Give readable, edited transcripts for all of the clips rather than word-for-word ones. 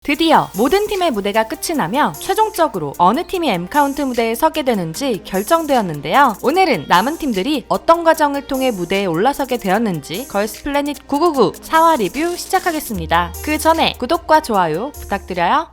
드디어 모든 팀의 무대가 끝이 나며 최종적으로 어느 팀이 M카운트 무대에 서게 되는지 결정되었는데요. 오늘은 남은 팀들이 어떤 과정을 통해 무대에 올라서게 되었는지 걸스플래닛 999 4화 리뷰 시작하겠습니다. 그 전에 구독과 좋아요 부탁드려요.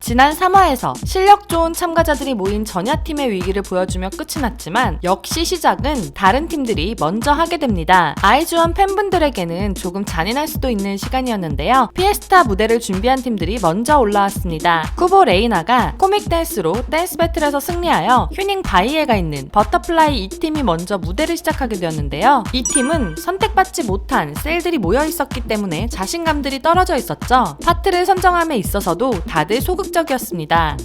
지난 3화에서 실력 좋은 참가자들이 모인 전야팀의 위기를 보여주며 끝이 났지만 역시 시작은 다른 팀들이 먼저 하게 됩니다. 아이즈원 팬분들에게는 조금 잔인할 수도 있는 시간이었는데요. 피에스타 무대를 준비한 팀들이 먼저 올라왔습니다. 쿠보 레이나가 코믹 댄스로 댄스 배틀에서 승리하여 휴닝 바이에가 있는 버터플라이 2팀이 먼저 무대를 시작하게 되었는데요. 이 팀은 선택받지 못한 셀들이 모여 있었기 때문에 자신감들이 떨어져 있었죠. 파트를 선정함에 있어서도 다들 소극적이었습니다.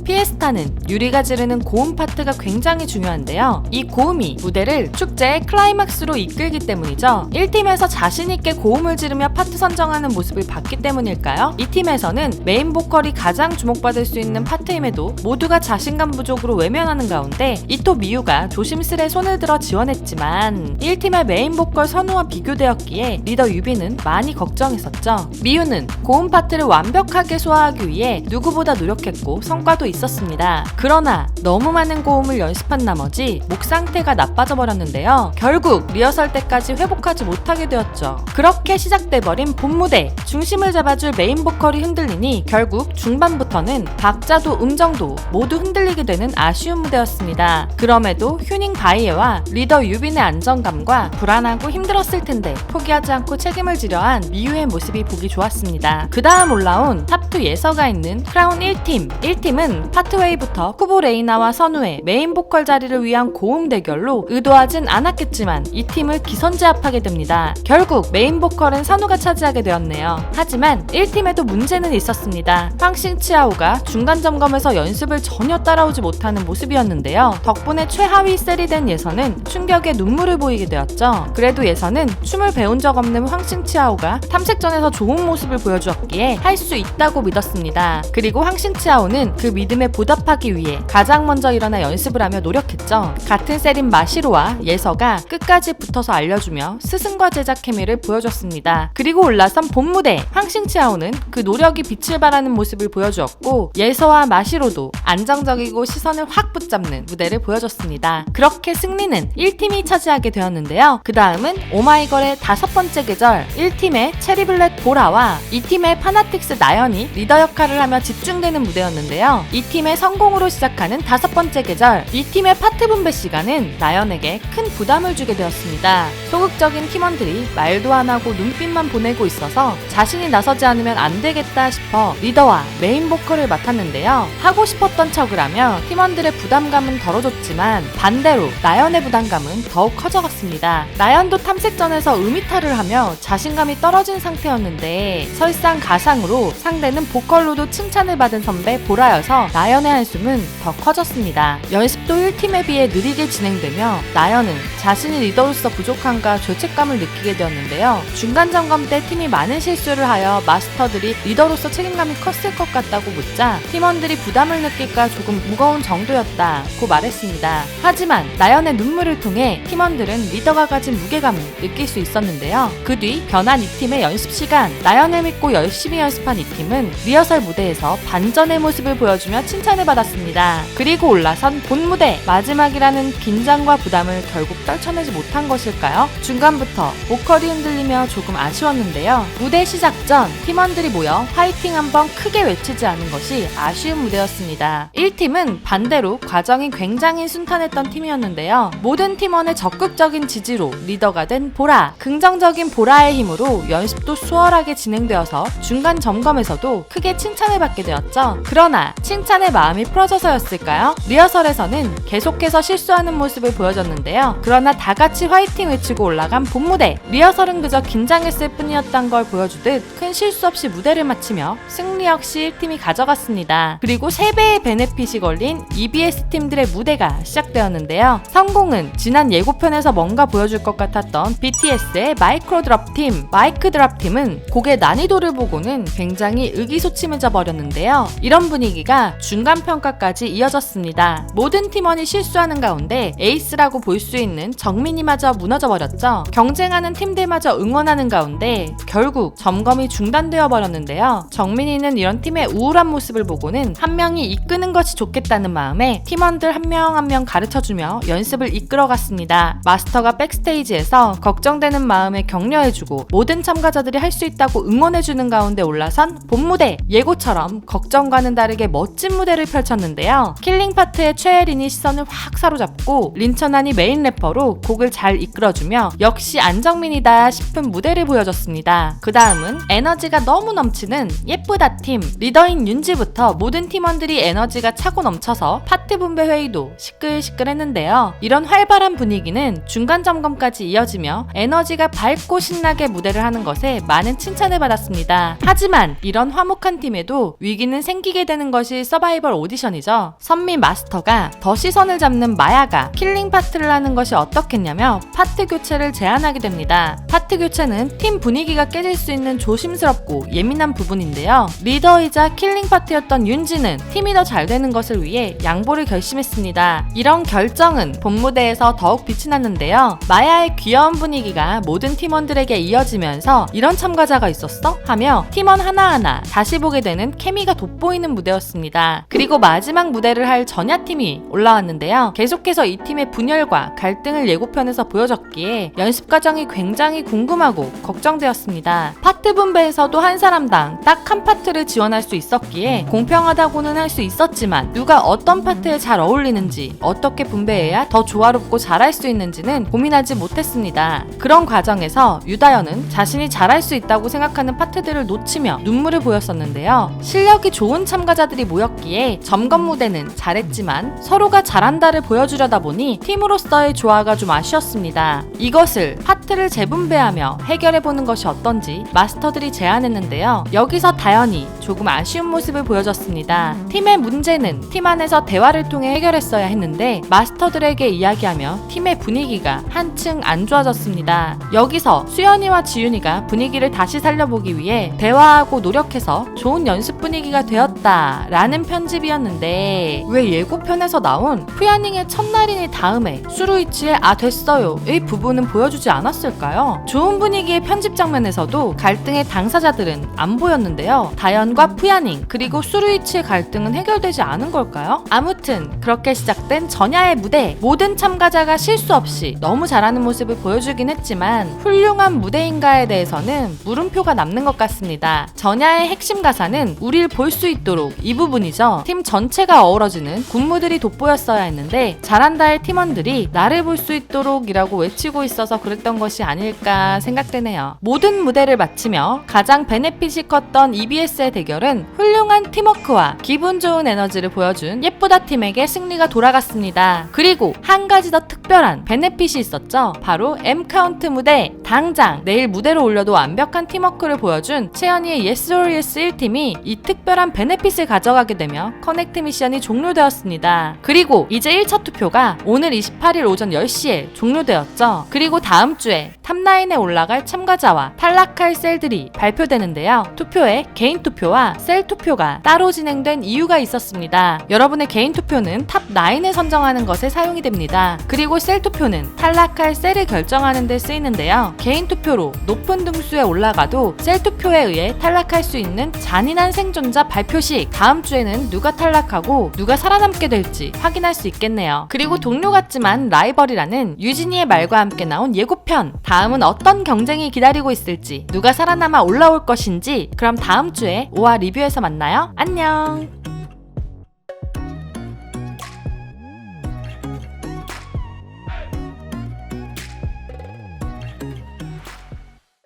피에스타는 유리가 지르는 고음 파트가 굉장히 중요한데요. 이 고음이 무대를 축제의 클라이막스로 이끌기 때문이죠. 1팀에서 자신있게 고음을 지르며 파트 선정하는 모습을 봤기 때문일까요? 이 팀에서는 메인 보컬이 가장 주목받을 수 있는 파트임에도 모두가 자신감 부족으로 외면하는 가운데 이토 미유가 조심스레 손을 들어 지원했지만 1팀의 메인 보컬 선우와 비교되었기에 리더 유비는 많이 걱정했었죠. 미유는 고음 파트를 완벽하게 소화하기 위해 누구보다 노력했고 성과도 있었습니다. 그러나 너무 많은 고음을 연습한 나머지 목 상태가 나빠져 버렸는데요. 결국 리허설 때까지 회복하지 못하게 되었죠. 그렇게 시작돼버린 본 무대, 중심을 잡아줄 메인 보컬이 흔들리니 결국 중반부터는 박자도 음정도 모두 흔들리게 되는 아쉬운 무대였습니다. 그럼에도 휴닝 바이에와 리더 유빈의 안정감과 불안하고 힘들었을 텐데 포기하지 않고 책임을 지려 한 미유의 모습이 보기 좋았습니다. 그 다음 올라온 탑2 예서가 있는 크라운 1팀은 파트웨이부터 쿠보 레이나와 선우의 메인 보컬 자리를 위한 고음 대결로 의도하진 않았겠지만 이 팀을 기선제압하게 됩니다. 결국 메인 보컬은 선우가 차지하게 되었네요. 하지만 1팀에도 문제는 있었습니다. 황신 치아오가 중간 점검에서 연습을 전혀 따라오지 못하는 모습이었는데요. 덕분에 최하위 셀이 된 예선은 충격에 눈물을 보이게 되었죠. 그래도 예선은 춤을 배운 적 없는 황신 치아오가 탐색전에서 좋은 모습을 보여주었기에 할 수 있다고 믿었습니다. 그리고 황신 치아오는 그 믿음에 보답하기 위해 가장 먼저 일어나 연습을 하며 노력했죠. 같은 셀인 마시로와 예서가 끝까지 붙어서 알려주며 스승과 제자 케미를 보여줬습니다. 그리고 올라선 본 무대, 황신 치아오는 그 노력이 빛을 발하는 모습을 보여주었고 예서와 마시로도 안정적이고 시선을 확 붙잡는 무대를 보여줬습니다. 그렇게 승리는 1팀이 차지하게 되었는데요. 그 다음은 오마이걸의 5번째 계절 1팀의 체리블렛 보라와 2팀의 파나틱스 나연이 리더 역할을 하며 집중되는 무대였는데요. 이 팀의 성공으로 시작하는 5번째 계절, 이 팀의 파트 분배 시간은 나연에게 큰 부담을 주게 되었습니다. 소극적인 팀원들이 말도 안 하고 눈빛만 보내고 있어서 자신이 나서지 않으면 안 되겠다 싶어 리더와 메인 보컬을 맡았는데요. 하고 싶었던 척을 하며 팀원들의 부담감은 덜어줬지만 반대로 나연의 부담감은 더욱 커져갔습니다. 나연도 탐색전에서 음이탈을 하며 자신감이 떨어진 상태였는데 설상가상으로 상대는 보컬로도 칭찬을 받은 선배 보라여서 나연의 한숨은 더 커졌습니다. 연습도 1팀에 비해 느리게 진행되며 나연은 자신이 리더로서 부족함과 죄책감을 느끼게 되었는데요. 중간 점검 때 팀이 많은 실수를 하여 마스터들이 리더로서 책임감이 컸을 것 같다고 묻자 팀원들이 부담을 느낄까 조금 무거운 정도였다고 말했습니다. 하지만 나연의 눈물을 통해 팀원들은 리더가 가진 무게감을 느낄 수 있었는데요. 그 뒤 변한 이 팀의 연습 시간, 나연을 믿고 열심히 연습한 이 팀은 리허설 무대에서 반전의 모습을 보여주며 칭찬을 받았습니다. 그리고 올라선 본 무대, 마지막이라는 긴장과 부담을 결국 떨쳐내지 못한 것일까요? 중간부터 보컬이 흔들리며 조금 아쉬웠는데요. 무대 시작 전 팀원들이 모여 화이팅 한번 크게 외치지 않은 것이 아쉬운 무대였습니다. 1팀은 반대로 과정이 굉장히 순탄했던 팀이었는데요. 모든 팀원의 적극적인 지지로 리더가 된 보라, 긍정적인 보라의 힘으로 연습도 수월하게 진행되어서 중간 점검에서도 크게 칭찬을 받게 되었죠. 그러나 칭찬의 마음이 풀어져서였을까요? 리허설에서는 계속해서 실수하는 모습을 보여줬는데요. 그러나 다 같이 화이팅 외치고 올라간 본 무대, 리허설은 그저 긴장했을 뿐이었던 걸 보여주듯 큰 실수 없이 무대를 마치며 승리 역시 1팀이 가져갔습니다. 그리고 3배의 베네핏이 걸린 EBS 팀들의 무대가 시작되었는데요. 성공은 지난 예고편에서 뭔가 보여줄 것 같았던 BTS의 마이크로 드롭 팀, 마이크 드롭 팀은 곡의 난이도를 보고는 굉장히 의기소침해져 버렸는데요. 이런 분위기가 중간 평가까지 이어졌습니다. 모든 팀원이 실수하는 가운데 에이스라고 볼 수 있는 정민이마저 무너져 버렸죠. 경쟁하는 팀들마저 응원하는 가운데 결국 점검이 중단되어 버렸는데요. 정민이는 이런 팀의 우울한 모습을 보고는 한 명이 이끄는 것이 좋겠다는 마음에 팀원들 한 명 한 명 가르쳐주며 연습을 이끌어갔습니다. 마스터가 백스테이지에서 걱정되는 마음에 격려해주고 모든 참가자들이 할 수 있다고 응원해주는 가운데 올라선 본무대, 예고처럼 걱정과는 다르게 멋진 무대를 펼쳤는데요. 킬링 파트의 최혜린이 시선을 확 사로잡고 린천한이 메인 래퍼로 곡을 잘 이끌어주며 역시 안정민이다 싶은 무대를 보여줬습니다. 그 다음은 에너지가 너무 넘치는 예쁘다 팀, 리더인 윤지부터 모든 팀원들이 에너지가 차고 넘쳐서 파트 분배 회의도 시끌시끌했는데요. 이런 활발한 분위기는 중간 점검까지 이어지며 에너지가 밝고 신나게 무대를 하는 것에 많은 칭찬을 받았습니다. 하지만 이런 화목한 팀에도 위기는 생기게 되는 것이 서바이벌 오디션이죠. 선미 마스터가 더 시선을 잡는 마야가 킬링 파트를 하는 것이 어떻겠냐며 파트 교체를 제안하게 됩니다. 파트 교체는 팀 분위기가 깨질 수 있는 조심스럽고 예민한 부분인데요. 리더이자 킬링 파트였던 윤지는 팀이 더 잘 되는 것을 위해 양보를 결심했습니다. 이런 결정은 본무대에서 더욱 빛이 났는데요. 마야의 귀여운 분위기가 모든 팀원들에게 이어지면서 이런 참가자가 있었어? 하며 팀원 하나하나 다시 보게 되는 케미가 돋보이는 무대였습니다. 그리고 마지막 무대를 할 전야팀이 올라왔는데요. 계속해서 이 팀의 분열과 갈등을 예고편에서 보여줬기에 연습 과정이 굉장히 궁금하고 걱정되었습니다. 파트 분배에서도 한 사람당 딱 한 파트를 지원할 수 있었기에 공평하다고는 할 수 있었지만 누가 어떤 파트에 잘 어울리는지 어떻게 분배해야 더 조화롭고 잘할 수 있는지는 고민하지 못했습니다. 그런 과정에서 유다현은 자신이 잘할 수 있다고 생각하는 파트들을 놓치며 눈물을 보였었는데요. 실력이 좋은 참가자들이 모였기에 점검 무대는 잘했지만 서로가 잘한다를 보여주려다 보니 팀으로서의 조화가 좀 아쉬웠습니다. 이것을 파트를 재분배하며 해결해보는 것이 어떤지 마스터들이 제안했는데요. 여기서 다현이 조금 아쉬운 모습을 보여줬습니다. 팀의 문제는 팀 안에서 대화를 통해 해결했어야 했는데 마스터들에게 이야기하며 팀의 분위기가 한층 안 좋아졌습니다. 여기서 수연이와 지윤이가 분위기를 다시 살려보기 위해 대화하고 노력해서 좋은 연습 분위기가 되었다라는 편집이었는데 왜 예고편에서 나온 푸야닝의 첫날이니 다음에 수루이치의 아 됐어요 의 부분은 보여주지 않았을까요? 좋은 분위기의 편집 장면에서도 갈등의 당사자들은 안 보였는데요. 다현과 푸야닝 그리고 수루이치의 갈등은 해결되지 않은 걸까요? 아무튼 그렇게 시작된 전야의 무대, 모든 참가자가 실수 없이 너무 잘하는 모습을 보여주긴 했지만 훌륭한 무대인가에 대해서는 물음표가 남는 것 같습니다. 전야의 핵심 가사는 우릴 볼 수 있도록 이 부분이죠. 팀 전체가 어우러지는 군무들이 돋보였어야 했는데 잘한다의 팀원들이 나를 볼 수 있도록 이라고 외치고 있어서 그랬던 것이 아닐까 생각되네요. 모든 무대를 마치며 가장 베네핏이 컸던 EBS의 대결은 훌륭한 팀워크와 기분 좋은 에너지를 보여준 예쁘다 팀에게 승리가 돌아갔습니다. 그리고 한 가지 더 특별한 베네핏이 있었죠. 바로 M카운트 무대. 당장 내일 무대로 올려도 완벽한 팀워크를 보여준 채연이의 Yes or Yes 1팀이 이 특별한 베네핏을 가져가게 되며 커넥트 미션이 종료되었습니다. 그리고 이제 1차 투표가 오늘 28일 오전 10시에 종료되었죠. 그리고 다음 주에 탑9에 올라갈 참가자와 탈락할 셀들이 발표되는데요. 투표에 개인 투표와 셀 투표가 따로 진행된 이유가 있었습니다. 여러분의 개인 투표는 탑9을 선정하는 것에 사용이 됩니다. 그리고 셀 투표는 탈락할 셀을 결정하는 데 쓰이는데요. 개인 투표로 높은 등수에 올라가도 셀 투표에 의해 탈락할 수 있는 잔인한 생존자 발표식. 다음 주에는 누가 탈락하고 누가 살아남게 될지 확인할 수 있겠네요. 그리고 동료 같지만 라이벌이라는 유진이의 말과 함께 나온 예고편. 다음은 어떤 경쟁이 기다리고 있을지, 누가 살아남아 올라올 것인지, 그럼 다음 주에 5화 리뷰에서 만나요. 안녕.